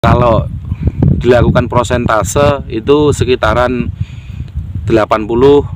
Kalau dilakukan prosentase itu sekitaran 80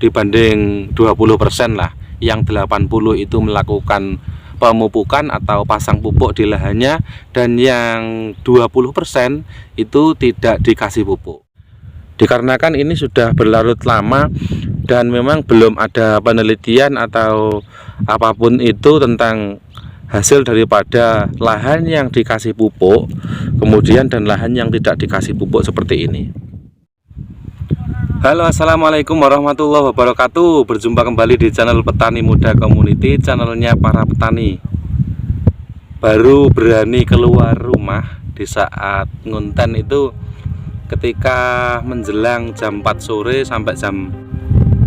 dibanding 20% lah. Yang 80 itu melakukan pemupukan atau pasang pupuk di lahannya, dan yang 20% itu tidak dikasih pupuk. Dikarenakan ini sudah berlarut lama dan memang belum ada penelitian atau apapun itu tentang hasil daripada lahan yang dikasih pupuk kemudian dan lahan yang tidak dikasih pupuk seperti ini. Halo, assalamualaikum warahmatullahi wabarakatuh. Berjumpa kembali di channel Petani Muda Community, channelnya para petani. Baru berani keluar rumah di saat ngunten itu ketika menjelang jam 4 sore sampai jam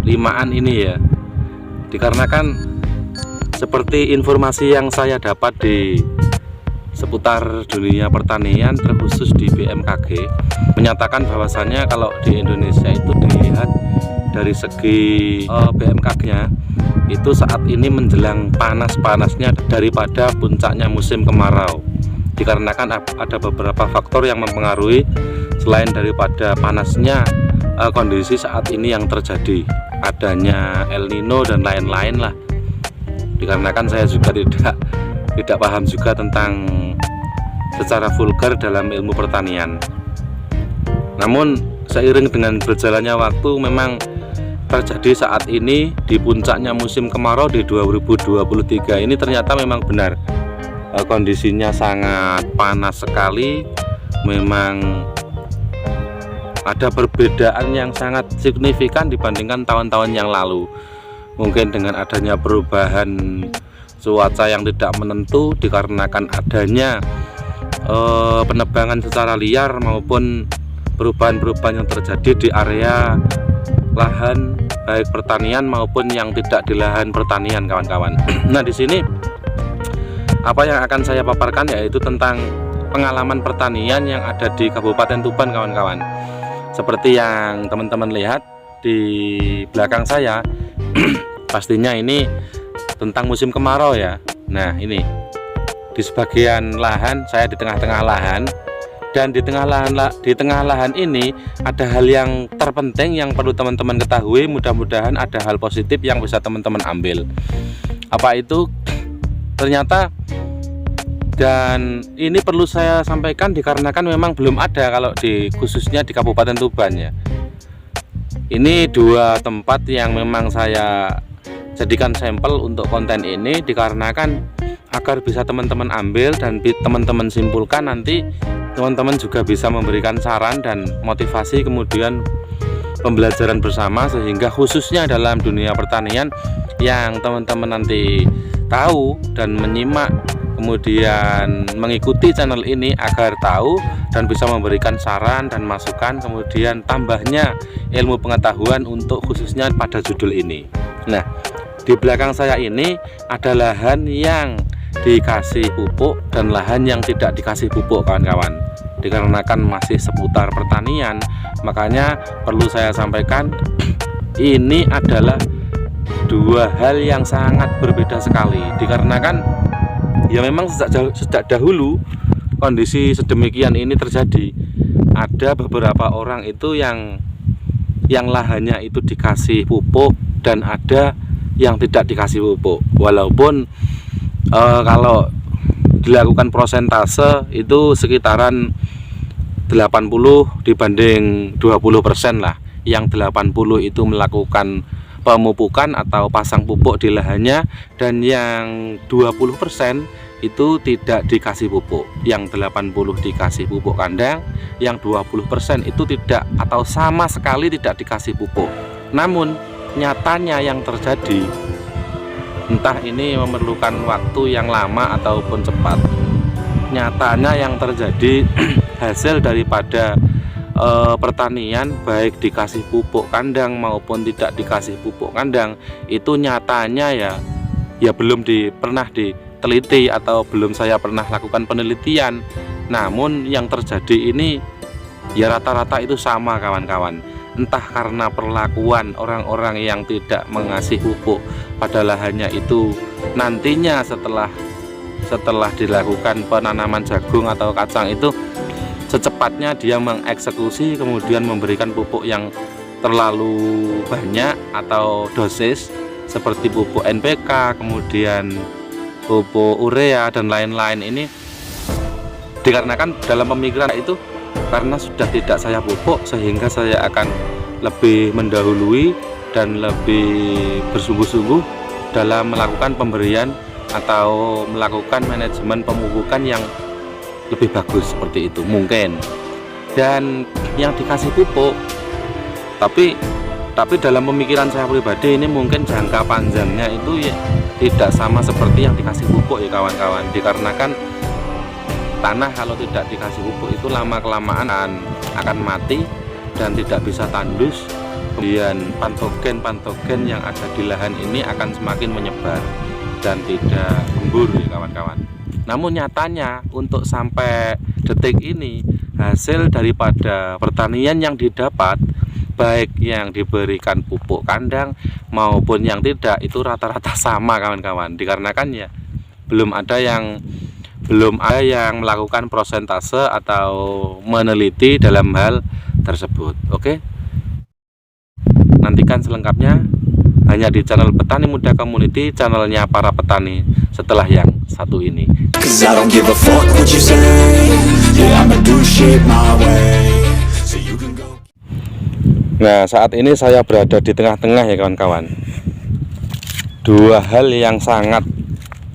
5-an ini ya. Dikarenakan seperti informasi yang saya dapat di seputar dunia pertanian, terkhusus di BMKG, menyatakan bahwasannya kalau di Indonesia itu dilihat dari segi BMKG-nya itu saat ini menjelang panas-panasnya daripada puncaknya musim kemarau. Dikarenakan ada beberapa faktor yang mempengaruhi selain daripada panasnya kondisi saat ini yang terjadi, adanya El Nino dan lain-lain lah. Dikarenakan saya juga tidak paham juga tentang secara vulgar dalam ilmu pertanian. Namun seiring dengan berjalannya waktu memang terjadi saat ini di puncaknya musim kemarau di 2023 ini ternyata memang benar kondisinya sangat panas sekali. Memang ada perbedaan yang sangat signifikan dibandingkan tahun-tahun yang lalu. Mungkin dengan adanya perubahan cuaca yang tidak menentu dikarenakan adanya penebangan secara liar maupun perubahan-perubahan yang terjadi di area lahan baik pertanian maupun yang tidak di lahan pertanian, kawan-kawan. Nah, di sini apa yang akan saya paparkan yaitu tentang pengalaman pertanian yang ada di Kabupaten Tuban, kawan-kawan. Seperti yang teman-teman lihat di belakang saya, pastinya ini tentang musim kemarau ya. Nah, ini di sebagian lahan, saya di tengah-tengah lahan, dan di tengah lahan ini ada hal yang terpenting yang perlu teman-teman ketahui. Mudah-mudahan ada hal positif yang bisa teman-teman ambil. Apa itu? Ternyata, dan ini perlu saya sampaikan dikarenakan memang belum ada kalau khususnya di Kabupaten Tuban ya. Ini dua tempat yang memang saya jadikan sampel untuk konten ini, dikarenakan agar bisa teman-teman ambil dan teman-teman simpulkan, nanti teman-teman juga bisa memberikan saran dan motivasi, kemudian pembelajaran bersama, sehingga khususnya dalam dunia pertanian yang teman-teman nanti tahu dan menyimak kemudian mengikuti channel ini agar tahu dan bisa memberikan saran dan masukan, kemudian tambahnya ilmu pengetahuan untuk khususnya pada judul ini. Nah, di belakang saya ini ada lahan yang dikasih pupuk dan lahan yang tidak dikasih pupuk, kawan-kawan. Dikarenakan masih seputar pertanian, makanya perlu saya sampaikan ini adalah dua hal yang sangat berbeda sekali. Dikarenakan ya memang sejak dahulu kondisi sedemikian ini terjadi. Ada beberapa orang itu yang lahannya itu dikasih pupuk dan ada yang tidak dikasih pupuk. Walaupun kalau dilakukan prosentase itu sekitaran 80 dibanding 20% lah. Yang 80 itu melakukan pemupukan atau pasang pupuk di lahannya, dan yang 20% itu tidak dikasih pupuk. Yang 80 dikasih pupuk kandang, yang 20% itu tidak atau sama sekali tidak dikasih pupuk. Namun nyatanya yang terjadi, entah ini memerlukan waktu yang lama ataupun cepat, nyatanya yang terjadi hasil daripada pertanian baik dikasih pupuk kandang maupun tidak dikasih pupuk kandang itu nyatanya ya belum pernah diteliti atau belum saya pernah lakukan penelitian. Namun yang terjadi ini ya rata-rata itu sama, kawan-kawan. Entah karena perlakuan orang-orang yang tidak mengasih pupuk pada lahannya itu nantinya setelah dilakukan penanaman jagung atau kacang itu secepatnya dia mengeksekusi, kemudian memberikan pupuk yang terlalu banyak atau dosis seperti pupuk NPK, kemudian pupuk urea dan lain-lain. Ini dikarenakan dalam pemikiran itu, karena sudah tidak saya pupuk sehingga saya akan lebih mendahului dan lebih bersungguh-sungguh dalam melakukan pemberian atau melakukan manajemen pemupukan yang lebih bagus, seperti itu mungkin. Dan yang dikasih pupuk, tapi dalam pemikiran saya pribadi ini mungkin jangka panjangnya itu ya tidak sama seperti yang dikasih pupuk ya kawan-kawan. Dikarenakan tanah kalau tidak dikasih pupuk itu lama-kelamaan akan mati dan tidak bisa tandus. Kemudian patogen yang ada di lahan ini akan semakin menyebar dan tidak gembur ya kawan-kawan. Namun nyatanya untuk sampai detik ini, hasil daripada pertanian yang didapat, baik yang diberikan pupuk kandang maupun yang tidak, itu rata-rata sama kawan-kawan. Dikarenakan ya belum ada yang melakukan prosentase atau meneliti dalam hal tersebut. Oke, nantikan selengkapnya hanya di channel Petani Muda Community, channelnya para petani setelah yang satu ini. Nah, saat ini saya berada di tengah-tengah ya kawan-kawan. Dua hal yang sangat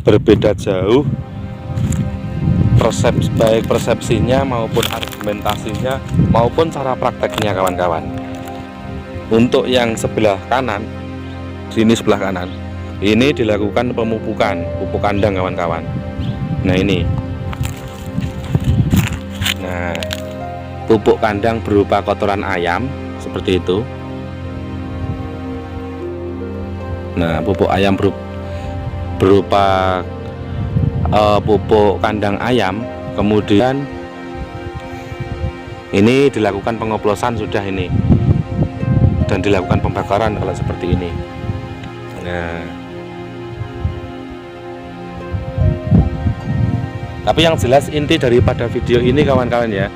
berbeda jauh, baik persepsinya maupun argumentasinya maupun cara prakteknya kawan-kawan. Untuk yang sebelah kanan, sini sebelah kanan, ini dilakukan pemupukan, pupuk kandang kawan-kawan. Nah ini, nah pupuk kandang berupa kotoran ayam seperti itu. Nah pupuk ayam berupa pupuk kandang ayam, kemudian ini dilakukan pengoplosan sudah ini, dan dilakukan pembakaran kalau seperti ini. Nah, tapi yang jelas inti daripada video ini kawan-kawan ya,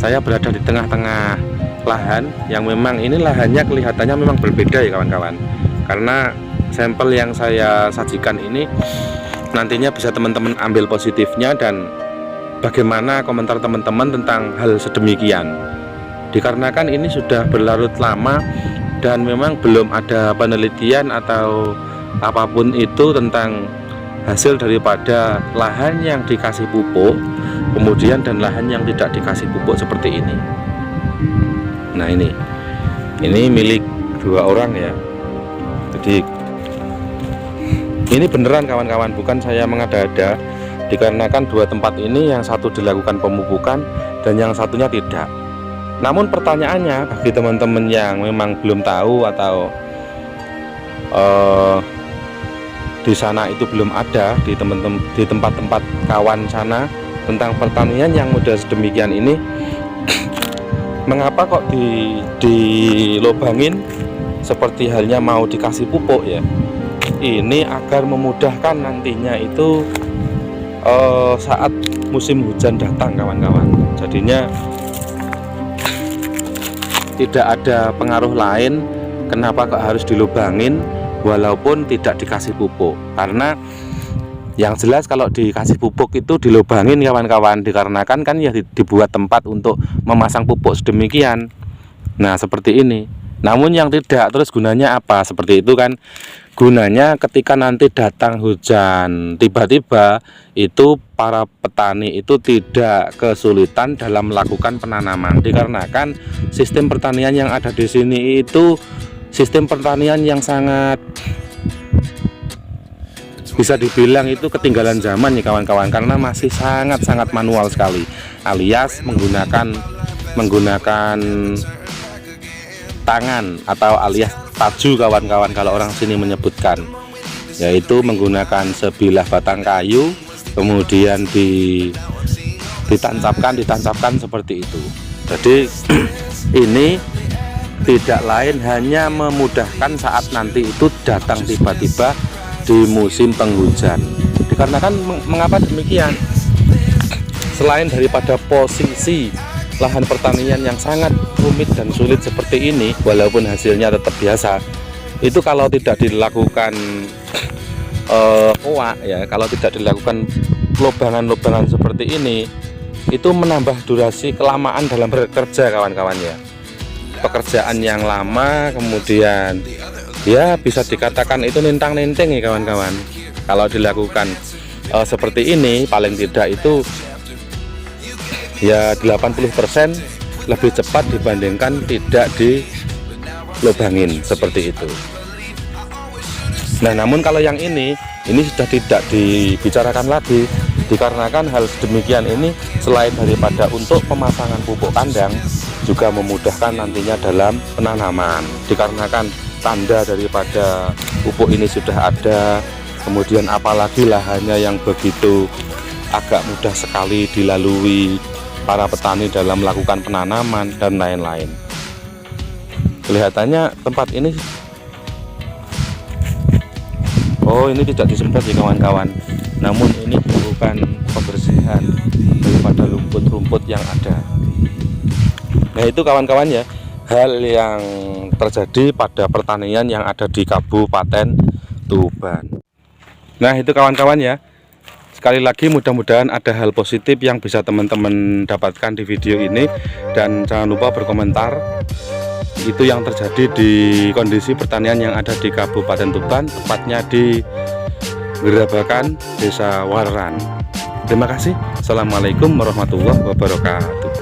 saya berada di tengah-tengah lahan yang memang ini lahannya kelihatannya memang berbeda ya kawan-kawan. Karena sampel yang saya sajikan ini nantinya bisa teman-teman ambil positifnya dan bagaimana komentar teman-teman tentang hal sedemikian. Dikarenakan ini sudah berlarut lama dan memang belum ada penelitian atau apapun itu tentang hasil daripada lahan yang dikasih pupuk kemudian dan lahan yang tidak dikasih pupuk seperti ini. Nah ini milik dua orang ya, jadi ini beneran kawan-kawan, bukan saya mengada-ada. Dikarenakan dua tempat ini yang satu dilakukan pemupukan dan yang satunya tidak. Namun pertanyaannya bagi teman-teman yang memang belum tahu atau di sana itu belum ada di tempat-tempat kawan sana tentang pertanian yang model sedemikian ini, mengapa kok dilobangin seperti halnya mau dikasih pupuk ya? Ini agar memudahkan nantinya itu saat musim hujan datang kawan-kawan. Jadinya tidak ada pengaruh lain kenapa kok harus dilubangin walaupun tidak dikasih pupuk. Karena yang jelas kalau dikasih pupuk itu dilubangin kawan-kawan, dikarenakan kan ya dibuat tempat untuk memasang pupuk sedemikian. Nah seperti ini. Namun yang tidak, terus gunanya apa? Seperti itu kan, gunanya ketika nanti datang hujan tiba-tiba, itu para petani itu tidak kesulitan dalam melakukan penanaman. Dikarenakan sistem pertanian yang ada di sini itu sistem pertanian yang sangat bisa dibilang itu ketinggalan zaman nih kawan-kawan, karena masih sangat-sangat manual sekali, alias menggunakan tangan atau alias taju kawan-kawan kalau orang sini menyebutkan, yaitu menggunakan sebilah batang kayu kemudian ditancapkan seperti itu. Jadi ini tidak lain hanya memudahkan saat nanti itu datang tiba-tiba di musim penghujan. Dikarenakan mengapa demikian? Selain daripada posisi lahan pertanian yang sangat rumit dan sulit seperti ini, walaupun hasilnya tetap biasa, itu kalau tidak dilakukan kalau tidak dilakukan lobangan-lobangan seperti ini, itu menambah durasi kelamaan dalam bekerja kawan-kawan ya. Pekerjaan yang lama, kemudian ya bisa dikatakan itu nintang-ninting ya kawan-kawan. Kalau dilakukan seperti ini, paling tidak itu ya 80% lebih cepat dibandingkan tidak dilobangin seperti itu. Nah, namun kalau yang ini sudah tidak dibicarakan lagi, dikarenakan hal sedemikian ini selain daripada untuk pemasangan pupuk kandang, juga memudahkan nantinya dalam penanaman, dikarenakan tanda daripada pupuk ini sudah ada, kemudian apalagi lahannya yang begitu agak mudah sekali dilalui para petani dalam melakukan penanaman dan lain-lain. Kelihatannya tempat ini ini tidak disemprot ya kawan-kawan, namun ini bukan pembersihan daripada rumput-rumput yang ada. Nah, itu kawan-kawan ya, hal yang terjadi pada pertanian yang ada di Kabupaten Tuban. Nah, itu kawan-kawan ya, sekali lagi mudah-mudahan ada hal positif yang bisa teman-teman dapatkan di video ini, dan jangan lupa berkomentar itu yang terjadi di kondisi pertanian yang ada di Kabupaten Tuban, tepatnya di Gerabakan, Desa Waran. Terima kasih. Assalamualaikum warahmatullahi wabarakatuh.